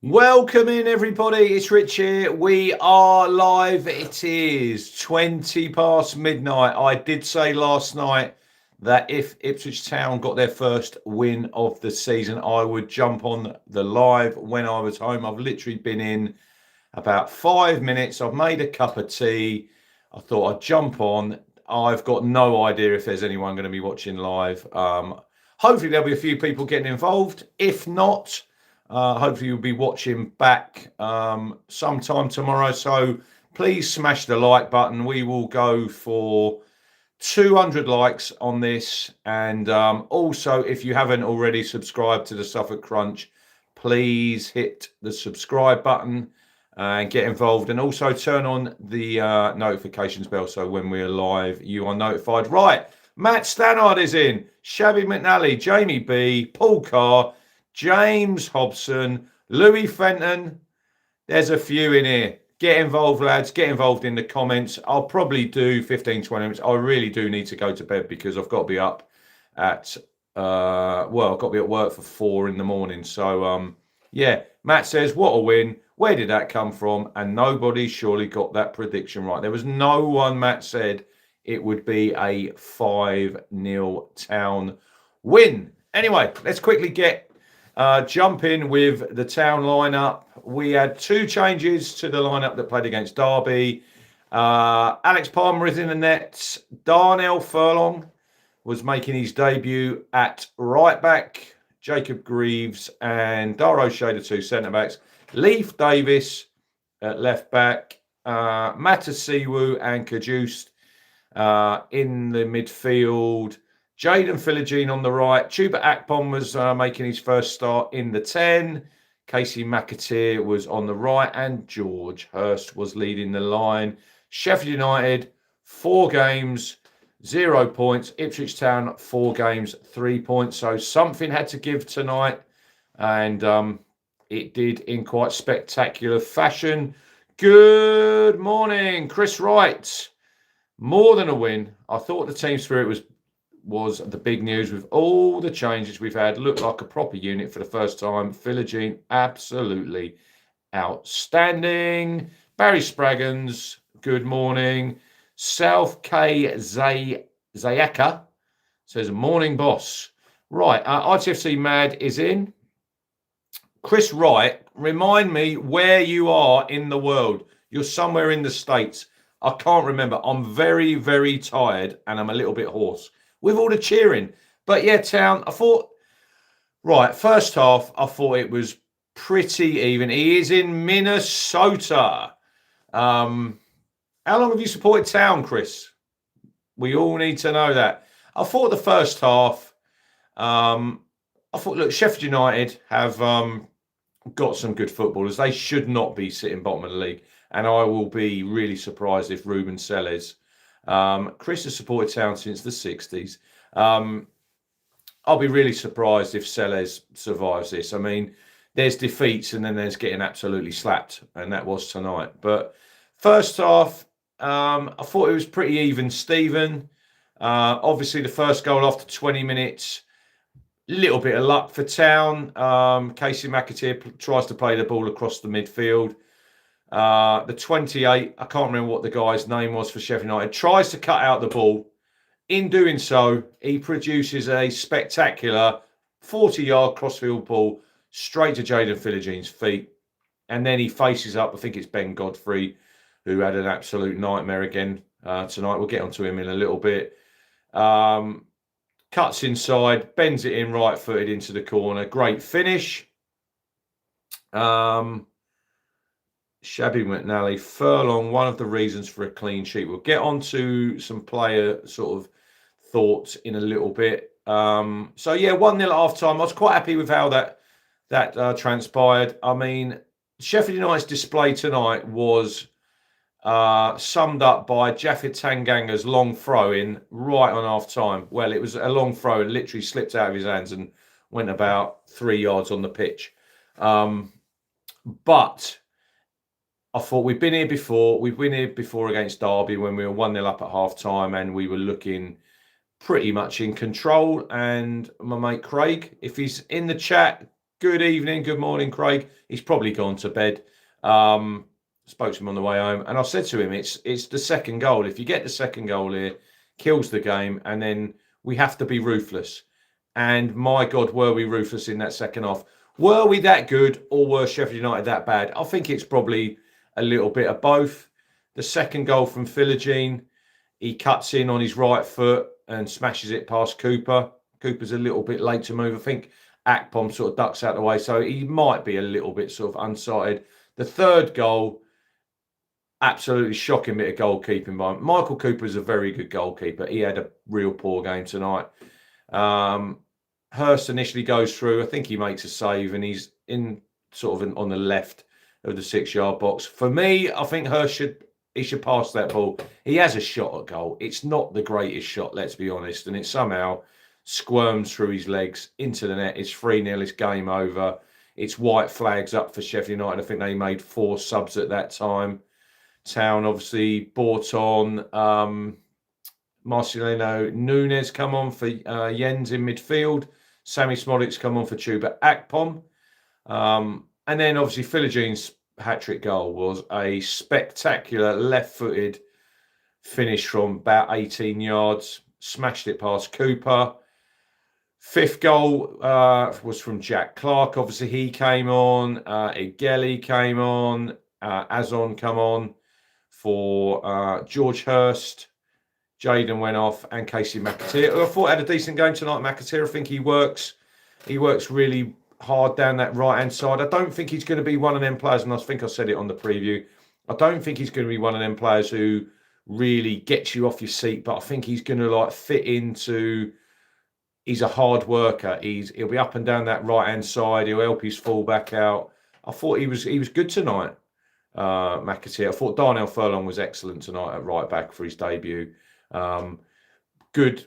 Welcome in, everybody. It's Rich here. We are live. It is 20 past midnight. I did say last night that if Ipswich Town got their first win of the season, I would jump on the live when I was home. I've literally been in about 5 minutes. I've made a cup of tea. I thought I'd jump on. I've got no idea if there's anyone going to be watching live. Hopefully there'll be a few people getting involved. If not, hopefully you'll be watching back sometime tomorrow. So please smash the like button. We will go for 200 likes on this. And also, if you haven't already subscribed to the Suffolk Crunch, please hit the subscribe button and get involved. And also turn on the notifications bell so when we're live, you are notified. Right, Matt Stannard is in. Shabby McNally, Jamie B, Paul Carr, James Hobson, Louis Fenton. There's a few in here. Get involved, lads. Get involved in the comments. I'll probably do 15, 20 minutes. I really do need to go to bed because I've got to be up at, I've got to be at work for 4 in the morning. So, yeah, Matt says, what a win. Where did that come from? And nobody surely got that prediction right. There was no one, Matt said, it would be a 5-0 Town win. Anyway, let's quickly jump in with the Town lineup. We had 2 changes to the lineup that played against Derby. Alex Palmer is in the nets. Darnell Furlong was making his debut at right back. Jacob Greaves and Dar O'Shea, the 2 centre-backs. Leif Davis at left back. Matasiwu and Kajust in the midfield. Jaden Philogene on the right. Chuba Akpom was making his first start in the 10. Casey McAteer was on the right. And George Hurst was leading the line. Sheffield United, 4 games, 0 points. Ipswich Town, 4 games, 3 points. So something had to give tonight. And it did in quite spectacular fashion. Good morning, Chris Wright. More than a win. I thought the team spirit was the big news with all the changes we've had. Looked like a proper unit for the first time. Philogene, absolutely outstanding. Barry Spraggins, good morning. South K. Zayaka says, morning, boss. Right, ITFC Mad is in. Chris Wright, remind me where you are in the world. You're somewhere in the States. I can't remember. I'm very, very tired and I'm a little bit hoarse with all the cheering. But yeah, Town, I thought, right, first half, I thought it was pretty even. He is in Minnesota. How long have you supported Town, Chris? We all need to know that. I thought the first half, look, Sheffield United have got some good footballers. They should not be sitting bottom of the league. And I will be really surprised if Ruben Selles. Chris has supported Town since the 60s. I'll be really surprised if Selles survives this. I mean, there's defeats and then there's getting absolutely slapped. And that was tonight. But first half, I thought it was pretty even, Stephen. Obviously, the first goal after 20 minutes. Little bit of luck for Town. Casey McAteer tries to play the ball across the midfield. The 28, I can't remember what the guy's name was for Sheffield United, tries to cut out the ball. In doing so, he produces a spectacular 40-yard crossfield ball straight to Jaden Philogene's feet. And then he faces up, I think it's Ben Godfrey, who had an absolute nightmare again tonight. We'll get onto him in a little bit. Cuts inside, bends it in right-footed into the corner. Great finish. Shabby McNally, Furlong, one of the reasons for a clean sheet. We'll get on to some player sort of thoughts in a little bit. So, yeah, 1-0 at half-time. I was quite happy with how that transpired. I mean, Sheffield United's display tonight was summed up by Jaffet Tanganga's long throw-in right on half-time. Well, it was a long throw and literally slipped out of his hands and went about 3 yards on the pitch. But I thought we've been here before. We've been here before against Derby when we were 1-0 up at half-time and we were looking pretty much in control. And my mate Craig, if he's in the chat, Good evening, good morning, Craig. He's probably gone to bed. Spoke to him on the way home, and I said to him, it's the second goal. If you get the second goal here, kills the game, and then we have to be ruthless. And my God, were we ruthless in that second half? Were we that good, or were Sheffield United that bad? I think it's probably a little bit of both. The second goal from Philogene, he cuts in on his right foot and smashes it past Cooper. Cooper's a little bit late to move. I think Akpom sort of ducks out of the way, so he might be a little bit sort of unsighted. The third goal, absolutely shocking bit of goalkeeping by him. Michael Cooper is a very good goalkeeper. He had a real poor game tonight. Hurst initially goes through. I think he makes a save, and he's in sort of on the left of the 6-yard box. For me, I think Hurst should pass that ball. He has a shot at goal. It's not the greatest shot, let's be honest, and it somehow squirms through his legs into the net. It's 3-0. It's game over. It's white flags up for Sheffield United. I think they made 4 subs at that time. Town obviously bought on. Marcelino Nunes come on for Jens in midfield. Sammy Smollett's come on for Chuba Akpom. And then obviously Philogene's hat-trick goal was a spectacular left-footed finish from about 18 yards. Smashed it past Cooper. Fifth goal was from Jack Clark. Obviously, he came on. Igeli came on. Azon come on for George Hurst. Jaden went off, and Casey McAteer, who I thought had a decent game tonight. McAteer, I think he works really hard down that right-hand side. I don't think he's going to be one of them players, and I think I said it on the preview. I don't think he's going to be one of them players who really gets you off your seat, but I think he's going to fit into. He's a hard worker. He'll be up and down that right-hand side. He'll help his fullback out. I thought he was good tonight, McAteer. I thought Darnell Furlong was excellent tonight at right back for his debut. Good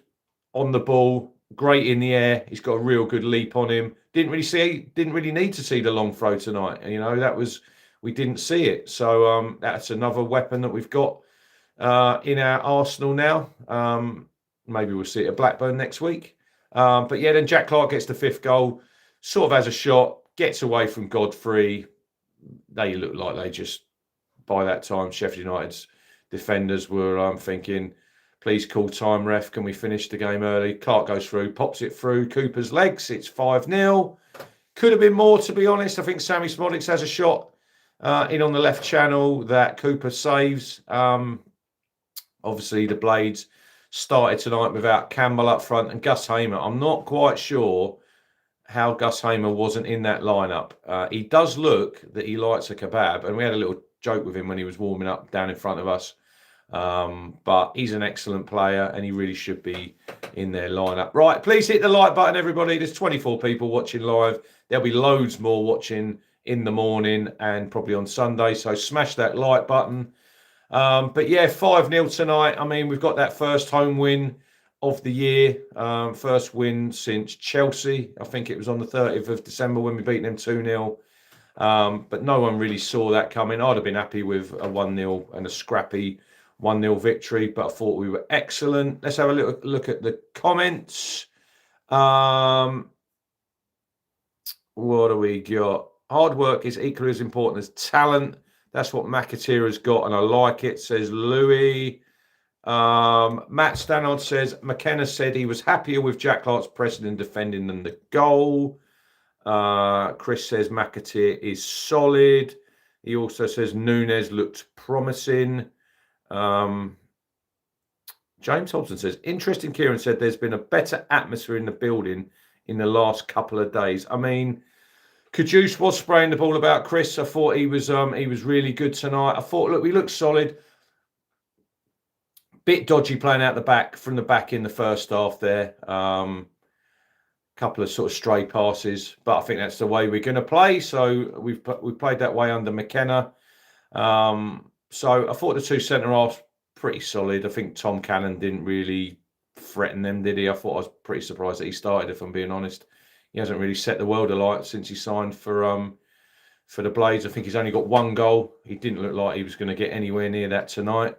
on the ball, great in the air. He's got a real good leap on him. Didn't really need to see the long throw tonight. We didn't see it. So that's another weapon that we've got in our arsenal now. Maybe we'll see it at Blackburn next week. But yeah, then Jack Clark gets the 5th goal, sort of has a shot, gets away from Godfrey. They look like they just, by that time, Sheffield United's defenders were thinking, please call time, ref. Can we finish the game early? Clark goes through, pops it through Cooper's legs. It's 5-0. Could have been more, to be honest. I think Sammy Smollett's has a shot in on the left channel that Cooper saves. Obviously, the Blades started tonight without Campbell up front and Gus Hamer. I'm not quite sure how Gus Hamer wasn't in that lineup. He does look that he likes a kebab, and we had a little joke with him when he was warming up down in front of us. But he's an excellent player, and he really should be in their lineup. Right, please hit the like button, everybody. There's 24 people watching live. There'll be loads more watching in the morning and probably on Sunday, so smash that like button. But yeah, 5-0 tonight. I mean, we've got that first home win of the year. First win since Chelsea. I think it was on the 30th of December when we beat them 2-0. But no one really saw that coming. I'd have been happy with a 1-0 and a scrappy 1-0 victory, but I thought we were excellent. Let's have a little look at the comments. What do we got? Hard work is equally as important as talent. That's what McAteer has got, and I like it, says Louis. Matt Stannard says, McKenna said he was happier with Jack Clark's pressing and defending than the goal. Chris says McAteer is solid. He also says Nunes looked promising. James Hobson says, interesting. Kieran said there's been a better atmosphere in the building in the last couple of days. I mean, Kajus was spraying the ball about, Chris. I thought he was really good tonight. I thought, look, we looked solid. Bit dodgy playing out the back from the back in the first half there. Couple of sort of stray passes, but I think that's the way we're going to play. So we've played that way under McKenna. So I thought the 2 centre halves pretty solid. I think Tom Cannon didn't really threaten them, did he? I thought I was pretty surprised that he started, if I'm being honest. He hasn't really set the world alight since he signed for the Blades. I think he's only got 1 goal. He didn't look like he was going to get anywhere near that tonight.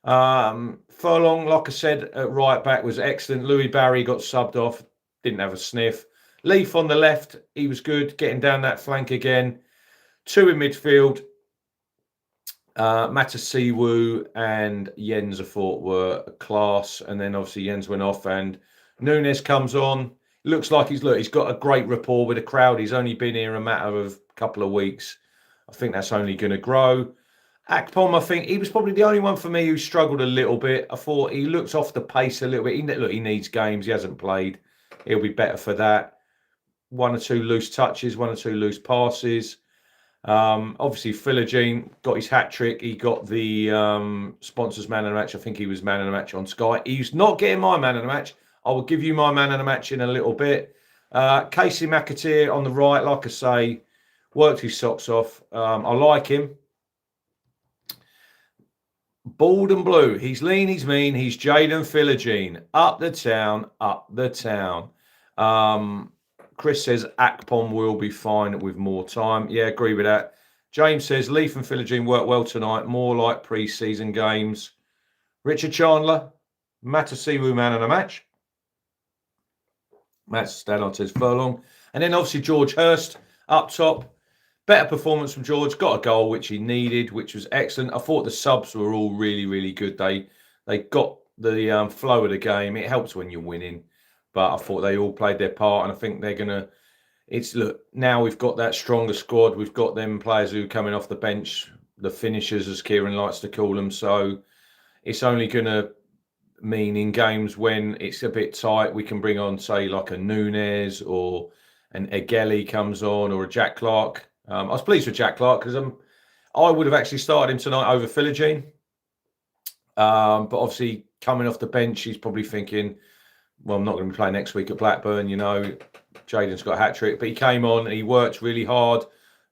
Furlong, like I said, at right back was excellent. Louis Barry got subbed off, didn't have a sniff. Leaf on the left, he was good, getting down that flank again. 2 in midfield. Matasiwu and Jens, I thought, were a class. And then obviously Jens went off and Nunes comes on. Looks like he's got a great rapport with the crowd. He's only been here a matter of a couple of weeks. I think that's only going to grow. Akpom, I think he was probably the only one for me who struggled a little bit. I thought he looks off the pace a little bit. He needs games. He hasn't played. He'll be better for that. 1 or 2 loose touches, 1 or 2 loose passes. Obviously, Philogene got his hat trick. He got the sponsors man of the match. I think he was man of the match on Sky. He's not getting my man of the match. I will give you my man of the match in a little bit. Casey McAteer on the right, like I say, worked his socks off. I like him. Bald and blue. He's lean, he's mean. He's Jaden Philogene. Up the town, up the town. Chris says Akpom will be fine with more time. Yeah, agree with that. James says Leaf and Philogene work well tonight, more like pre-season games. Richard Chandler, Matasiwu man of the match. Matt Stannard says Furlong. And then obviously George Hurst up top. Better performance from George. Got a goal, which he needed, which was excellent. I thought the subs were all really, really good. They got the flow of the game. It helps when you're winning. But I thought they all played their part. And I think they're going to... Look, now we've got that stronger squad. We've got them players who are coming off the bench, the finishers, as Kieran likes to call them. So it's only going to mean in games when it's a bit tight, we can bring on, say, like a Nunes or an Egeli comes on or a Jack Clark. I was pleased with Jack Clark because I would have actually started him tonight over Philogene. But obviously, coming off the bench, he's probably thinking, well, I'm not going to be playing next week at Blackburn. You know, Jaden's got a hat trick, but he came on and he worked really hard.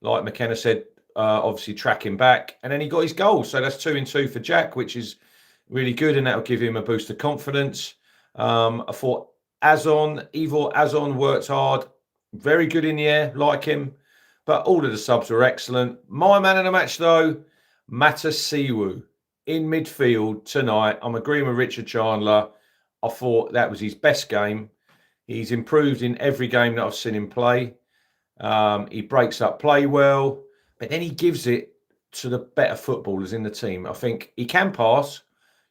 Like McKenna said, obviously tracking back, and then he got his goal. So that's 2 in 2 for Jack, which is really good, and that'll give him a boost of confidence. I thought Ivor Azon worked hard, very good in the air, like him. But all of the subs were excellent. My man of the match, though, Matasiwu in midfield tonight. I'm agreeing with Richard Chandler. I thought that was his best game. He's improved in every game that I've seen him play. He breaks up play well, but then he gives it to the better footballers in the team. I think he can pass,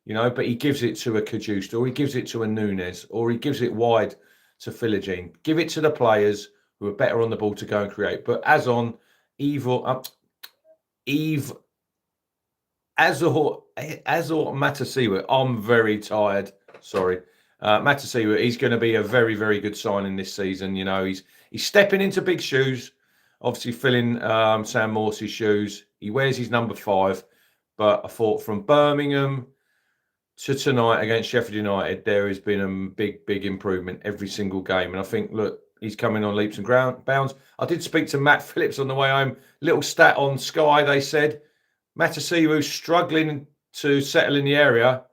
you know, but he gives it to a Cajuste, or he gives it to a Nunes, or he gives it wide to Philogene. Give it to the players who are better on the ball to go and create. But Azor Matasiwu, I'm very tired. Sorry. Matasiwu, he's going to be a very, very good signing this season. You know, he's stepping into big shoes, obviously filling Sam Morse's shoes. He wears his number 5. But I thought from Birmingham to tonight against Sheffield United, there has been a big, big improvement every single game. And I think, look, he's coming on leaps and bounds. I did speak to Matt Phillips on the way home. Little stat on Sky, they said Matasiwu struggling to settle in the area.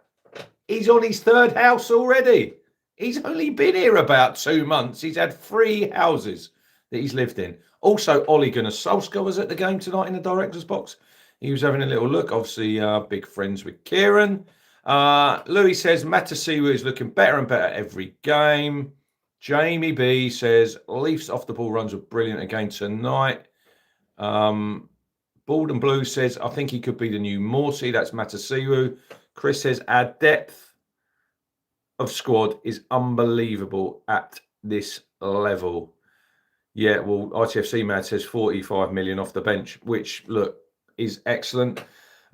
He's on his 3rd house already. He's only been here about 2 months. He's had 3 houses that he's lived in. Also, Ole Gunnar Solskjaer was at the game tonight in the director's box. He was having a little look. Obviously, big friends with Kieran. Louis says Matasiwu is looking better and better every game. Jamie B says Leafs off the ball runs were brilliant again tonight. Bald and Blue says I think he could be the new Morsey. That's Matasiwu. Chris says our depth of squad is unbelievable at this level. Yeah, well, ITFC Mad says 45 million off the bench, which, look, is excellent.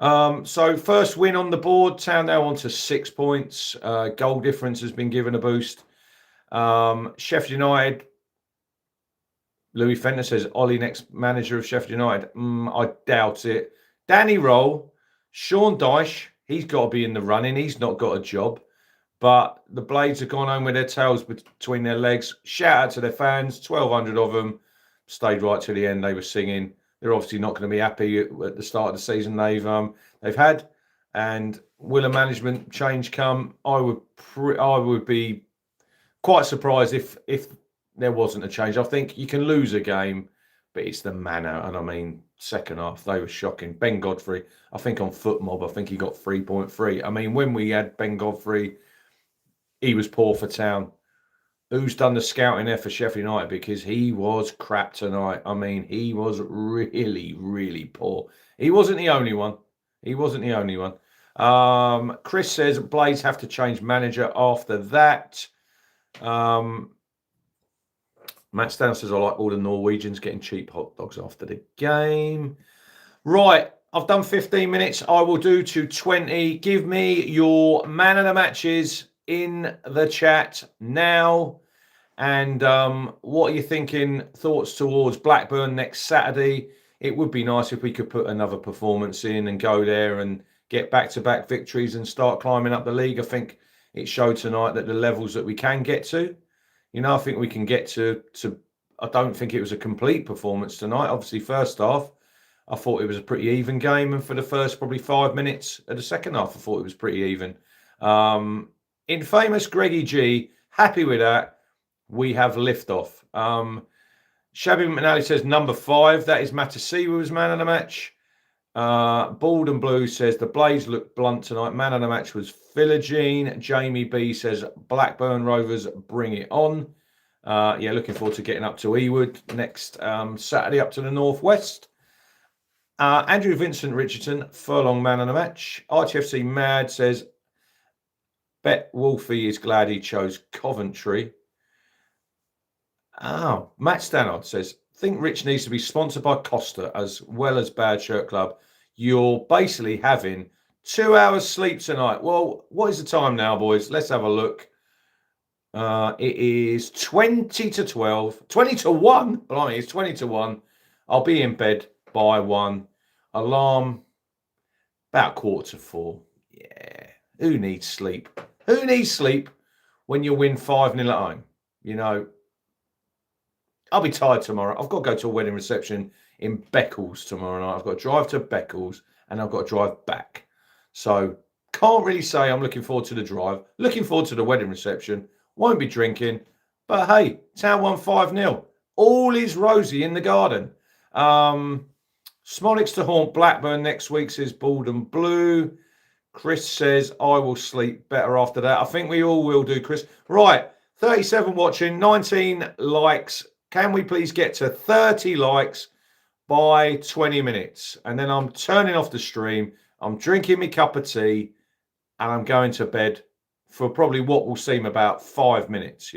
So first win on the board. Town now on to 6 points. Goal difference has been given a boost. Sheffield United. Louis Fenton says Ollie next manager of Sheffield United. I doubt it. Danny Roll, Sean Dyche. He's got to be in the running. He's not got a job. But the Blades have gone home with their tails between their legs. Shout out to their fans. 1,200 of them stayed right to the end. They were singing. They're obviously not going to be happy at the start of the season they've had. And will a management change come? I would be quite surprised if there wasn't a change. I think you can lose a game, but it's the manner. And I mean, second half, they were shocking. Ben Godfrey, I think on FootMob, I think he got 3.3. I mean, when we had Ben Godfrey, he was poor for Town. who's done the scouting there for Sheffield United, because he was crap tonight. I mean, he was really, really poor. He wasn't the only one. He wasn't the only one. Chris says Blades have to change manager after that. Matt Stanley says, I like all the Norwegians getting cheap hot dogs after the game. Right, I've done 15 minutes. I will do to 20. Give me your man of the matches in the chat now. And what are you thinking? Thoughts towards Blackburn next Saturday? It would be nice if we could put another performance in and go there and get back-to-back victories and start climbing up the league. I think it showed tonight that the levels that we can get to, I think we can get to. I don't think it was a complete performance tonight. Obviously, first half, I thought it was a pretty even game. And for the first probably 5 minutes of the second half, I thought it was pretty even. Infamous Greggy G, happy with that. We have liftoff. Shabby McNally says number 5. That is Matasiwa was man of the match. Bald and Blue says the Blades looked blunt tonight. Man of the match was Philogene. Jamie B says Blackburn Rovers bring it on. Looking forward to getting up to Ewood next Saturday up to the northwest. Andrew Vincent Richardson, Furlong man of the match. RTFC Mad says Bet Wolfie is glad he chose Coventry. Matt Stannard says, think Rich needs to be sponsored by Costa as well as Bad Shirt Club. You're basically having 2 hours sleep tonight. Well, what is the time now, boys? Let's have a look. It is 20 to 12. 20 to 1. Blimey, it's 20 to 1. I'll be in bed by 1. Alarm about 3:45. Yeah. Who needs sleep? Who needs sleep when you win 5-0 at home? I'll be tired tomorrow. I've got to go to a wedding reception in Beccles tomorrow night. I've got to drive to Beccles and I've got to drive back. So can't really say I'm looking forward to the drive. Looking forward to the wedding reception. Won't be drinking. But hey, Town won 5-0. All is rosy in the garden. Smolix to haunt Blackburn next week, says Bald and Blue. Chris says, I will sleep better after that. I think we all will do, Chris. Right, 37 watching, 19 likes. Can we please get to 30 likes by 20 minutes? And then I'm turning off the stream. I'm drinking my cup of tea and I'm going to bed for probably what will seem about 5 minutes,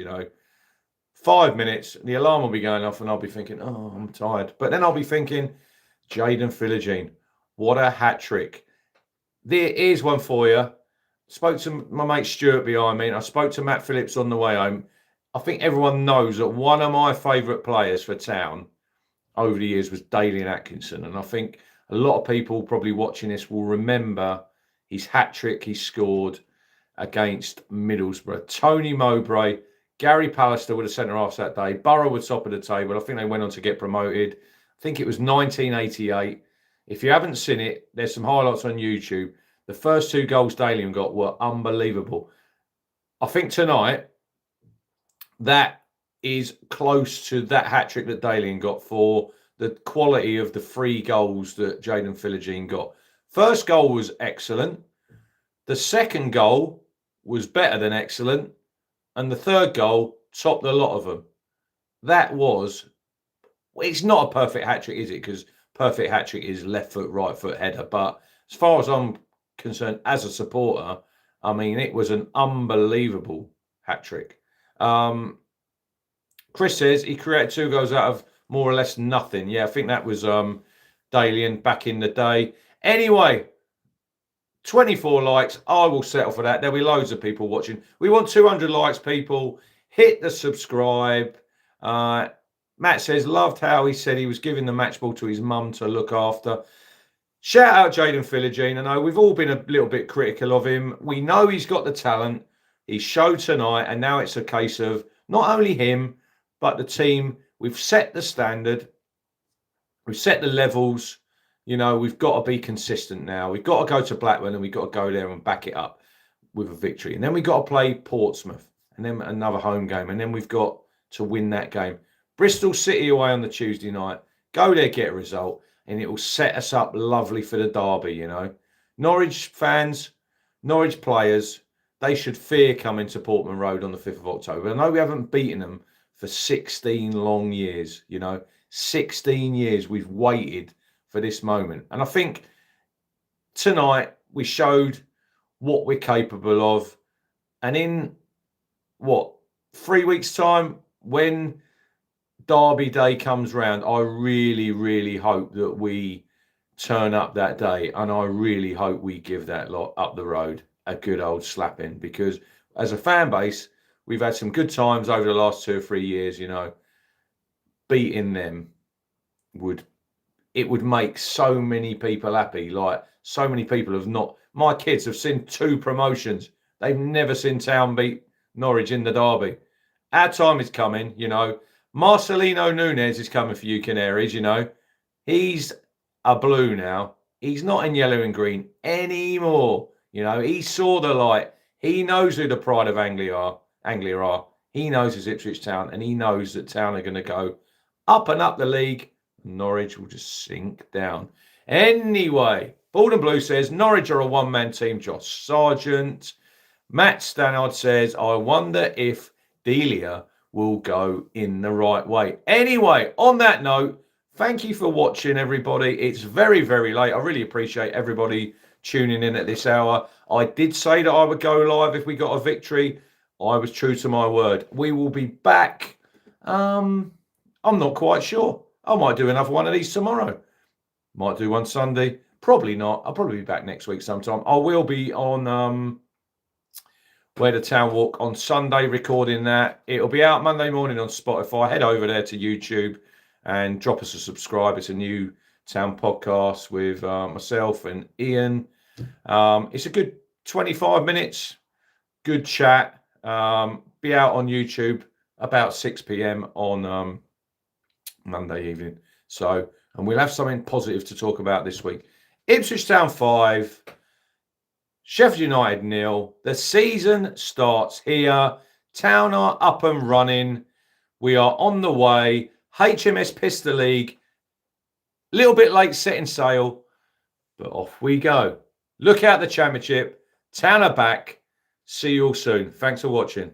5 minutes. The alarm will be going off and I'll be thinking, oh, I'm tired. But then I'll be thinking, Jayden Philogene, what a hat trick. There is one for you. Spoke to my mate Stuart behind me and I spoke to Matt Phillips on the way home. I think everyone knows that one of my favourite players for Town over the years was Dalian Atkinson. And I think a lot of people probably watching this will remember his hat-trick he scored against Middlesbrough. Tony Mowbray, Gary Pallister were the centre-halves that day. Borough were top of the table. I think they went on to get promoted. I think it was 1988. If you haven't seen it, there's some highlights on YouTube. The first 2 goals Dalian got were unbelievable. I think tonight, that is close to that hat-trick that Dalian got for the quality of the 3 goals that Jayden Philogene got. First goal was excellent. The second goal was better than excellent. And the third goal topped a lot of them. It's not a perfect hat-trick, is it? Because perfect hat-trick is left foot, right foot header. But as far as I'm concerned, as a supporter, I mean, it was an unbelievable hat-trick. Chris says he created 2 goals out of more or less nothing. Yeah, I think that was Dalian back in the day. Anyway, 24 likes. I will settle for that. There'll be loads of people watching. We want 200 likes, people. Hit the subscribe. Matt says, loved how he said he was giving the match ball to his mum to look after. Shout out Jayden Philogene. I know we've all been a little bit critical of him. We know he's got the talent. He showed tonight, and now it's a case of not only him, but the team. We've set the standard. We've set the levels. We've got to be consistent now. We've got to go to Blackburn and we've got to go there and back it up with a victory. And then we've got to play Portsmouth and then another home game. And then we've got to win that game. Bristol City away on the Tuesday night. Go there, get a result, and it will set us up lovely for the derby, Norwich fans, Norwich players, they should fear coming to Portman Road on the 5th of October. I know we haven't beaten them for 16 long years, 16 years we've waited for this moment. And I think tonight we showed what we're capable of. And in, 3 weeks' time, when Derby Day comes round, I really, really hope that we turn up that day. And I really hope we give that lot up the road a good old slapping, because as a fan base, we've had some good times over the last 2 or 3 years. Beating them would make so many people happy. Like, so many people have not. My kids have seen 2 promotions. They've never seen Town beat Norwich in the derby. Our time is coming. Marcelino Nunes is coming for you, Canaries. He's a blue now. He's not in yellow and green anymore. He saw the light. He knows who the pride of Anglia are. He knows it's Ipswich Town, and he knows that Town are going to go up and up the league. Norwich will just sink down. Anyway, Bald and Blue says Norwich are a one-man team. Josh Sargent. Matt Stannard says, I wonder if Delia will go in the right way. Anyway, on that note, thank you for watching, everybody. It's very, very late. I really appreciate everybody tuning in at this hour. I did say that I would go live if we got a victory. I was true to my word. We will be back. I'm not quite sure. I might do another one of these tomorrow. Might do one Sunday. Probably not. I'll probably be back next week sometime. I will be on Where the Town Walk on Sunday, recording that. It'll be out Monday morning on Spotify. Head over there to YouTube and drop us a subscribe. It's a new Town podcast with myself and Ian. It's a good 25 minutes. Good chat. Be out on YouTube about 6 p.m. on Monday evening. And we'll have something positive to talk about this week. Ipswich Town 5, Sheffield United 0. The season starts here. Town are up and running. We are on the way. HMS Pistol League. A little bit late setting sail, but off we go. Look out the championship. Town are back. See you all soon. Thanks for watching.